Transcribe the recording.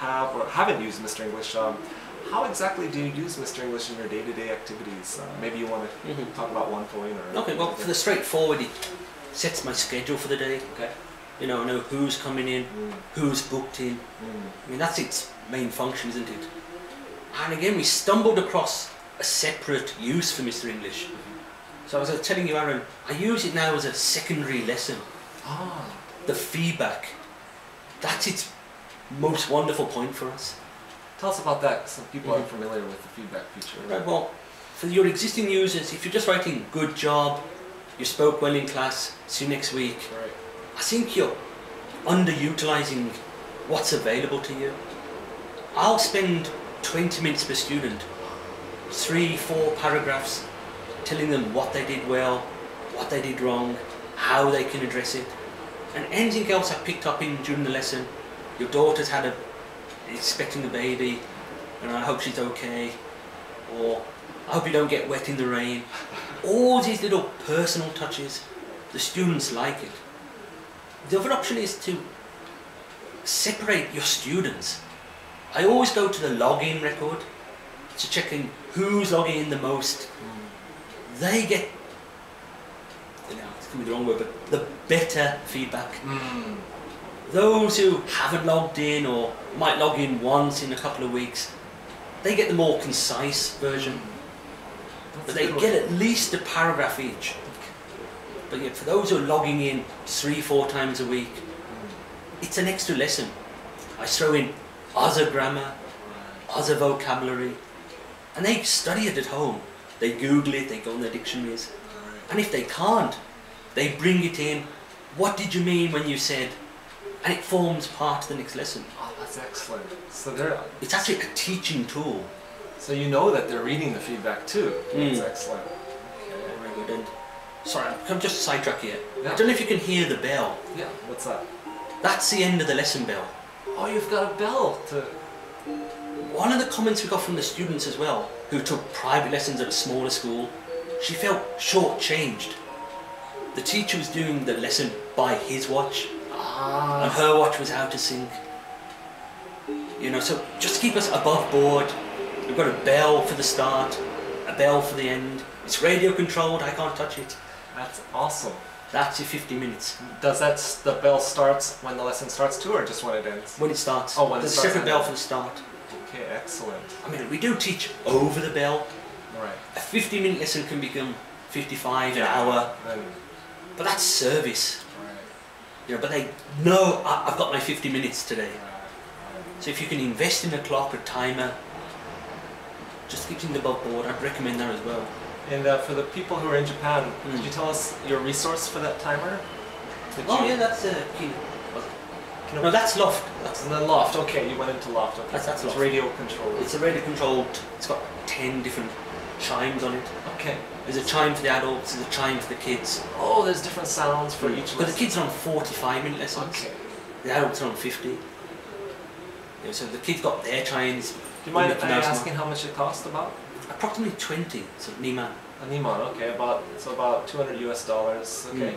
have or haven't used Mr. English, how exactly do you use Mr. English in your day-to-day activities? Maybe you want to talk about one point or... Okay, well, for the straightforward, it sets my schedule for the day. Okay. You know, I know who's coming in, who's booked in. I mean, that's its main function, isn't it? And again, we stumbled across a separate use for Mr. English. So as I was telling you, Aaron, I use it now as a secondary lesson. Ah. The feedback, that's its most wonderful point for us. Tell us about that, some people aren't familiar with the feedback feature. Right, well, for your existing users, if you're just writing good job, you spoke well in class, see you next week, Right. I think you're underutilising what's available to you. I'll spend 20 minutes per student, 3-4 paragraphs, telling them what they did well, what they did wrong, how they can address it, and anything else I picked up in during the lesson. Your daughter's expecting a baby, and I hope she's okay, or I hope you don't get wet in the rain. All these little personal touches, the students like it. The other option is to separate your students. I always go to the login record to check in who's logging in the most. They get, you know, it's going to be the wrong word, but the better feedback. Those who haven't logged in or might log in once in a couple of weeks, they get the more concise version. But they get at least a paragraph each. But yet for those who are logging in 3-4 times a week, it's an extra lesson. I throw in other grammar, other vocabulary, and they study it at home. They Google it, they go on their dictionaries, and if they can't, they bring it in. What did you mean when you said? And it forms part of the next lesson. Oh, that's excellent. So it's actually a teaching tool. So you know that they're reading the feedback too. That's excellent. Very good. And sorry, I'm just sidetrack here. Yeah. I don't know if you can hear the bell. Yeah, what's that? That's the end of the lesson bell. Oh, you've got a bell to... One of the comments we got from the students as well, who took private lessons at a smaller school, she felt short-changed. The teacher was doing the lesson by his watch, and her watch was out of sync. You know, so just to keep us above board, we've got a bell for the start, a bell for the end. It's radio controlled, I can't touch it. That's awesome. That's your 50 minutes. Does the bell starts when the lesson starts too, or just when it ends? When it starts. Oh, when it There's starts. a separate bell for the start. Okay, excellent. I mean, we do teach over the bell. Right. A 50-minute lesson can become 55, an hour. But that's service. Right. You know, but they know I've got my 50 minutes today. So if you can invest in a clock or timer, just keeping above board, I'd recommend that as well. And for the people who are in Japan, could you tell us your resource for that timer? Yeah, that's no, that's Loft. That's in the Loft. Okay, you went into Loft. Okay, that's Loft. It's radio controlled. It's a radio controlled. It's got 10 different chimes on it. Okay. There's a chime for the adults. There's a chime for the kids. Oh, there's different sounds for each lesson. Because the kids are on 45-minute lessons. Okay. The adults are on 50. You know, so the kids got their chimes. Do you mind asking how much it cost about? Approximately 20. So Niman. A Niman, okay, it's about $200 US. Okay.